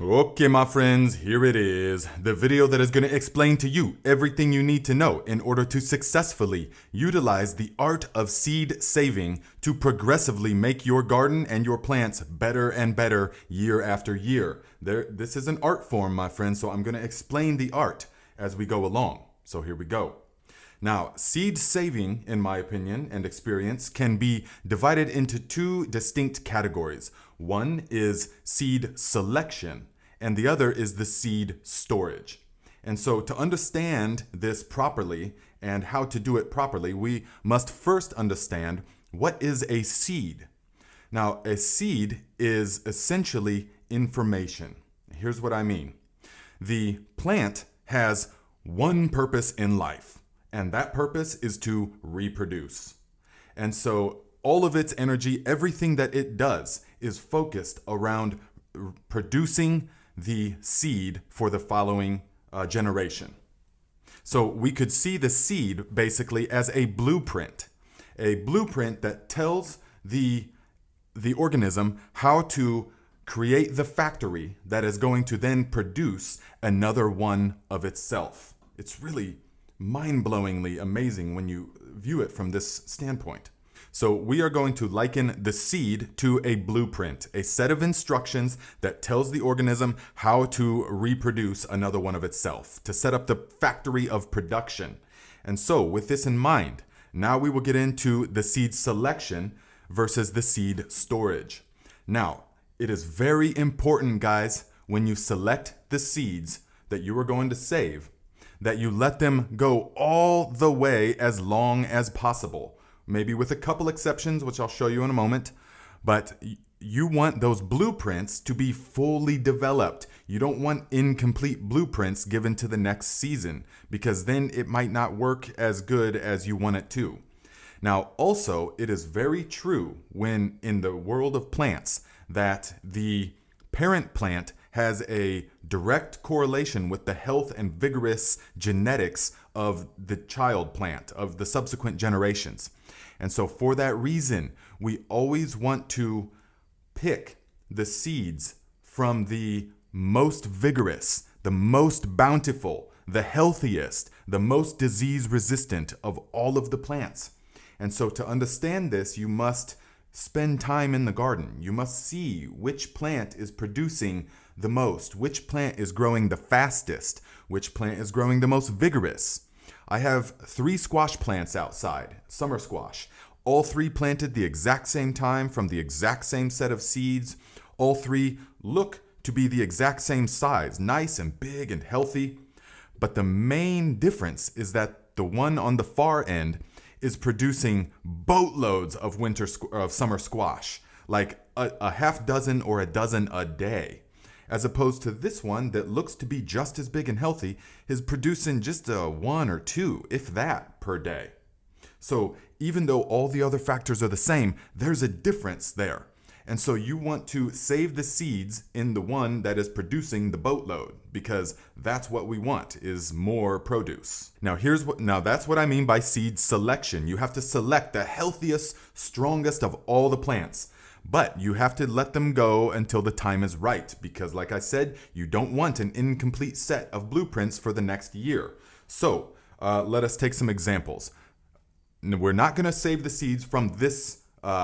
Okay, my friends, here it is. The video that is going to explain to you everything you need to know in order to successfully utilize the art of seed saving to progressively make your garden and your plants better and better year after year. This is an art form, my friends, so I'm going to explain the art as we go along. So here we go. Now, seed saving, in my opinion and experience, can be divided into two distinct categories. One is seed selection, and the other is the seed storage. And so to understand this properly and how to do it properly, we must first understand what is a seed. Now, a seed is essentially information. Here's what I mean. The plant has one purpose in life, and that purpose is to reproduce. And so all of its energy, everything that it does, is focused around producing the seed for the following generation. So we could see the seed basically as a blueprint that tells the organism how to create the factory that is going to then produce another one of itself. It's really mind-blowingly amazing when you view it from this standpoint. So we are going to liken the seed to a blueprint, a set of instructions that tells the organism how to reproduce another one of itself, to set up the factory of production. And so with this in mind, now we will get into the seed selection versus the seed storage. Now, it is very important, guys, when you select the seeds that you are going to save, that you let them go all the way as long as possible. Maybe with a couple exceptions, which I'll show you in a moment. But you want those blueprints to be fully developed. You don't want incomplete blueprints given to the next season, because then it might not work as good as you want it to. Now, also, it is very true when in the world of plants that the parent plant has a direct correlation with the health and vigorous genetics of the child plant, of the subsequent generations. And so for that reason, we always want to pick the seeds from the most vigorous, the most bountiful, the healthiest, the most disease resistant of all of the plants. And so to understand this, you must spend time in the garden. You must see which plant is producing the most, which plant is growing the fastest, which plant is growing the most vigorous. I have 3 squash plants outside, summer squash. All 3 planted the exact same time from the exact same set of seeds. All 3 look to be the exact same size, nice and big and healthy. But the main difference is that the one on the far end is producing boatloads of summer squash, like a half dozen or a dozen a day, as opposed to this one that looks to be just as big and healthy is producing just 1 or 2, if that, per day. So even though all the other factors are the same, there's a difference there. And so you want to save the seeds in the one that is producing the boatload, because that's what we want, is more produce. Now that's what I mean by seed selection. You have to select the healthiest, strongest of all the plants. But you have to let them go until the time is right, because like I said, you don't want an incomplete set of blueprints for the next year. So let us take some examples. We're not going to save the seeds from this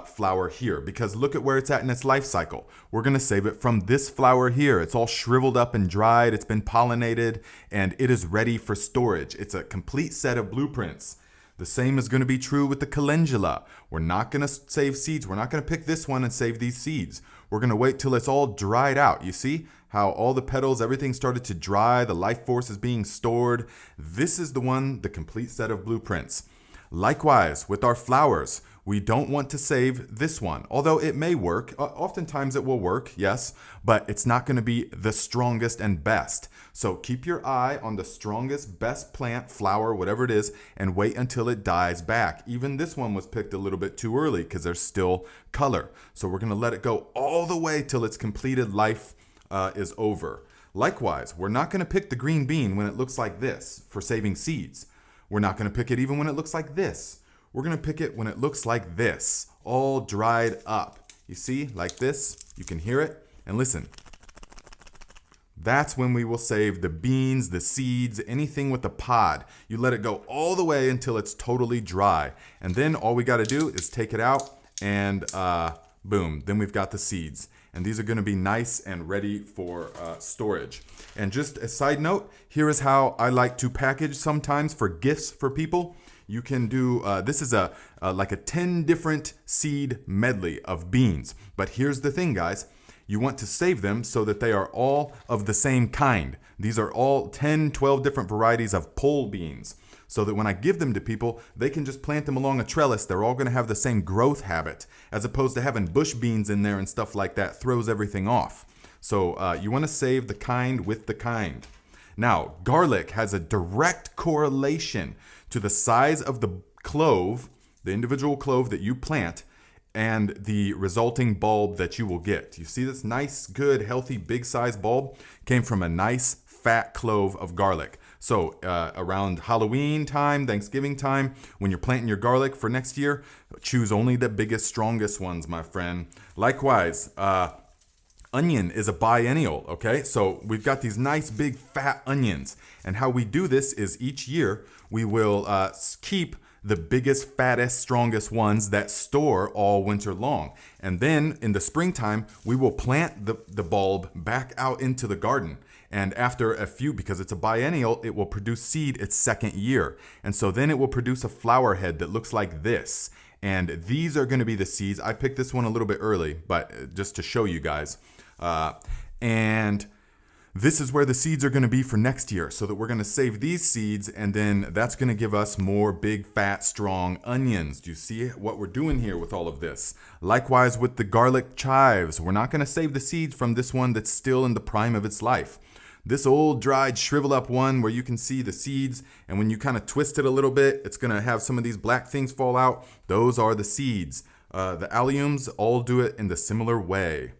flower here, because look at where it's at in its life cycle. We're going to save it from this flower here. It's all shriveled up and dried. It's been pollinated and it is ready for storage. It's a complete set of blueprints. The same is going to be true with the calendula. We're not going to save seeds. We're not going to pick this one and save these seeds. We're going to wait till it's all dried out. You see how all the petals, everything started to dry. The life force is being stored. This is the one, the complete set of blueprints. Likewise, with our flowers, we don't want to save this one, although it may work. Oftentimes it will work, yes, but it's not going to be the strongest and best. So keep your eye on the strongest, best plant, flower, whatever it is, and wait until it dies back. Even this one was picked a little bit too early because there's still color. So we're going to let it go all the way till its completed life is over. Likewise, we're not going to pick the green bean when it looks like this for saving seeds. We're not going to pick it even when it looks like this. We're going to pick it when it looks like this, all dried up. You see, like this, you can hear it. And listen, that's when we will save the beans, the seeds, anything with the pod. You let it go all the way until it's totally dry. And then all we got to do is take it out and boom, then we've got the seeds. And these are going to be nice and ready for storage. And just a side note, here is how I like to package sometimes for gifts for people. You can do, this is like a 10 different seed medley of beans. But here's the thing, guys. You want to save them so that they are all of the same kind. These are all 10, 12 different varieties of pole beans. So that when I give them to people, they can just plant them along a trellis. They're all going to have the same growth habit, as opposed to having bush beans in there and stuff like that throws everything off. So you want to save the kind with the kind. Now, garlic has a direct correlation to the size of the clove, the individual clove that you plant, and the resulting bulb that you will get. You see this nice, good, healthy, big size bulb came from a nice fat clove of garlic. So around Halloween time, Thanksgiving time, when you're planting your garlic for next year, choose only the biggest, strongest ones, my friend. Likewise, onion is a biennial, okay? So we've got these nice big fat onions. And how we do this is each year we will keep the biggest, fattest, strongest ones that store all winter long. And then in the springtime, we will plant the bulb back out into the garden. And after a few, because it's a biennial, it will produce seed its second year. And so then it will produce a flower head that looks like this. And these are going to be the seeds. I picked this one a little bit early, but just to show you guys. And this is where the seeds are going to be for next year, so that we're going to save these seeds, and then that's going to give us more big, fat, strong onions. Do you see what we're doing here with all of this? Likewise with the garlic chives, we're not going to save the seeds from this one that's still in the prime of its life. This old, dried, shrivel up one where you can see the seeds, and when you kind of twist it a little bit, it's going to have some of these black things fall out. Those are the seeds. The alliums all do it in the similar way.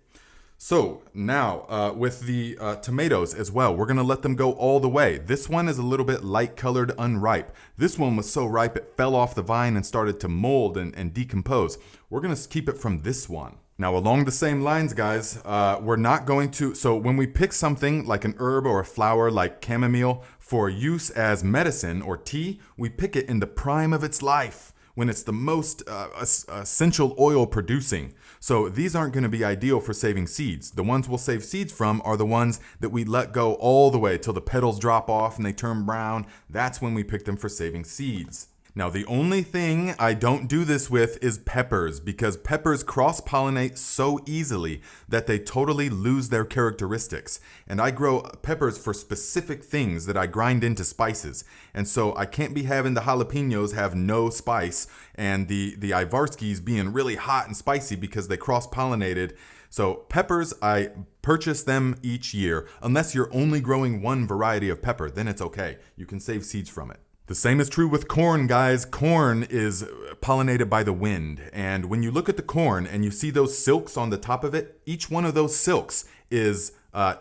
So now with the tomatoes as well, we're going to let them go all the way. This one is a little bit light colored, unripe. This one was so ripe it fell off the vine and started to mold and decompose. We're going to keep it from this one. Now along the same lines, guys, we're not going to, so when we pick something like an herb or a flower like chamomile for use as medicine or tea, we pick it in the prime of its life, when it's the most essential oil producing. So these aren't going to be ideal for saving seeds. The ones we'll save seeds from are the ones that we let go all the way till the petals drop off and they turn brown. That's when we pick them for saving seeds. Now, the only thing I don't do this with is peppers, because peppers cross-pollinate so easily that they totally lose their characteristics. And I grow peppers for specific things that I grind into spices. And so I can't be having the jalapenos have no spice and the Ivarskis being really hot and spicy because they cross-pollinated. So peppers, I purchase them each year. Unless you're only growing one variety of pepper, then it's okay. You can save seeds from it. The same is true with corn, guys. Corn is pollinated by the wind. And when you look at the corn and you see those silks on the top of it, each one of those silks is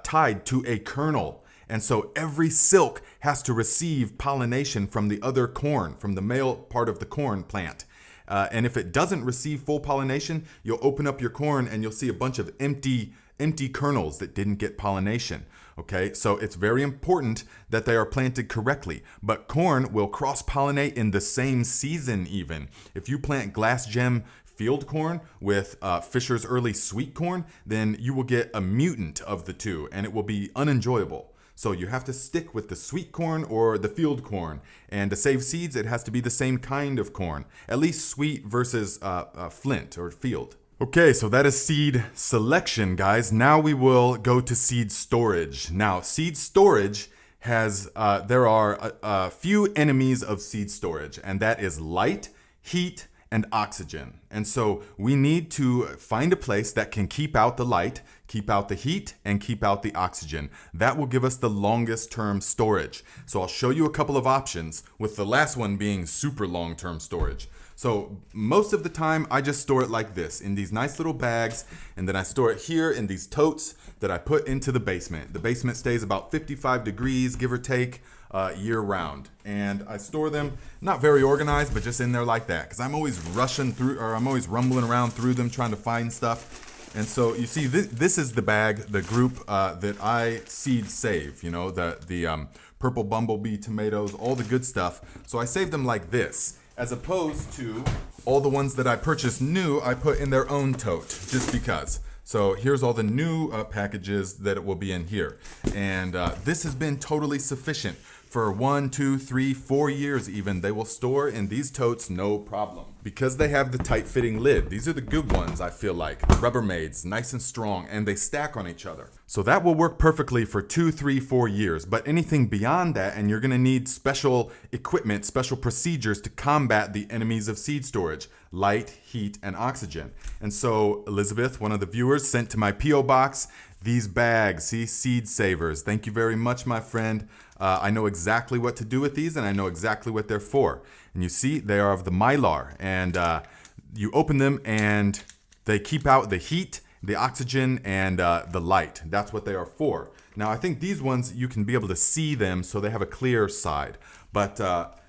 tied to a kernel. And so every silk has to receive pollination from the other corn, from the male part of the corn plant. And if it doesn't receive full pollination, you'll open up your corn and you'll see a bunch of empty kernels that didn't get pollination. Okay, so it's very important that they are planted correctly. But corn will cross-pollinate in the same season even. If you plant glass gem field corn with Fisher's early sweet corn, then you will get a mutant of the two and it will be unenjoyable. So you have to stick with the sweet corn or the field corn. And to save seeds, it has to be the same kind of corn. At least sweet versus flint or field. Okay, so that is seed selection, guys. Now we will go to seed storage. Now, seed storage has, there are a few enemies of seed storage, and that is light, heat, and oxygen. And so we need to find a place that can keep out the light, keep out the heat, and keep out the oxygen. That will give us the longest term storage. So I'll show you a couple of options, with the last one being super long-term storage. So most of the time I just store it like this, in these nice little bags, and then I store it here in these totes that I put into the basement. The basement stays about 55 degrees, give or take, year round. And I store them not very organized, but just in there like that, because I'm always rushing through, or I'm always rumbling around through them trying to find stuff. And so you see, this is the bag, the group that I seed save, you know, the purple bumblebee tomatoes, all the good stuff. So I save them like this, as opposed to all the ones that I purchased new, I put in their own tote, just because. So here's all the new packages that will be in here. And this has been totally sufficient. For 1, 2, 3, 4 years even, they will store in these totes no problem. Because they have the tight-fitting lid. These are the good ones, I feel like. Rubbermaids, nice and strong, and they stack on each other. So that will work perfectly for 2, 3, 4 years. But anything beyond that, and you're gonna need special equipment, special procedures to combat the enemies of seed storage: light, heat, and oxygen. And so Elizabeth, one of the viewers, sent to my P.O. box these bags, see, seed savers. Thank you very much, my friend. I know exactly what to do with these, and I know exactly what they're for. And you see, they are of the mylar, and you open them and they keep out the heat, the oxygen, and the light. That's what they are for. Now, I think these ones, you can be able to see them, so they have a clear side. But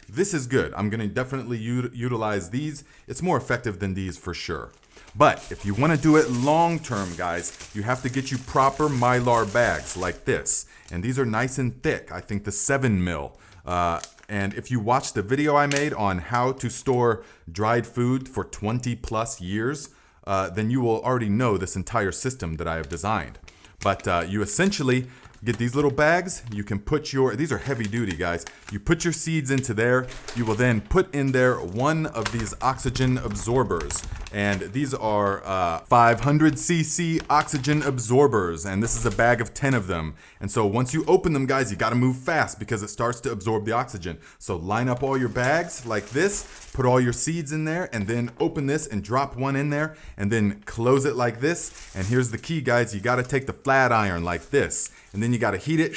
this is good. I'm gonna definitely utilize these. It's more effective than these for sure. But if you want to do it long term, guys, you have to get you proper mylar bags like this. And these are nice and thick. I think the 7 mil. And if you watch the video I made on how to store dried food for 20 plus years, then you will already know this entire system that I have designed. But you essentially get these little bags. You can put these are heavy duty, guys. You put your seeds into there. You will then put in there one of these oxygen absorbers. And these are 500cc oxygen absorbers. And this is a bag of 10 of them. And so once you open them, guys, you got to move fast because it starts to absorb the oxygen. So line up all your bags like this, put all your seeds in there, and then open this and drop one in there, and then close it like this. And here's the key, guys. You got to take the flat iron like this, and then you got to heat it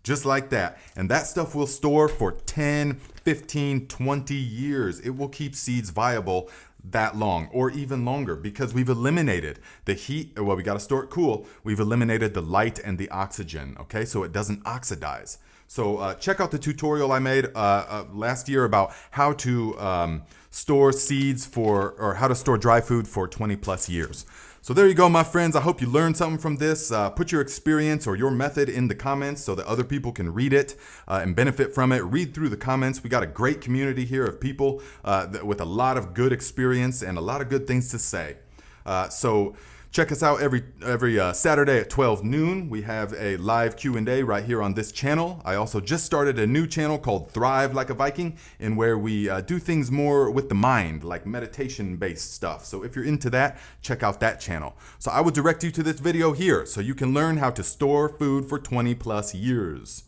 just like that. And that stuff will store for 10, 15, 20 years. It will keep seeds viable that long, or even longer, because we've eliminated the heat. Well, we got to store it cool. We've eliminated the light and the oxygen, okay? So it doesn't oxidize. So check out the tutorial I made last year about how to store seeds or how to store dry food for 20 plus years. So there you go, my friends. I hope you learned something from this. Put your experience or your method in the comments so that other people can read it and benefit from it. Read through the comments. We got a great community here of people with a lot of good experience and a lot of good things to say. So check us out every Saturday at 12 noon. We have a live Q&A right here on this channel. I also just started a new channel called Thrive Like a Viking, in where we do things more with the mind, like meditation-based stuff. So if you're into that, check out that channel. So I would direct you to this video here so you can learn how to store food for 20 plus years.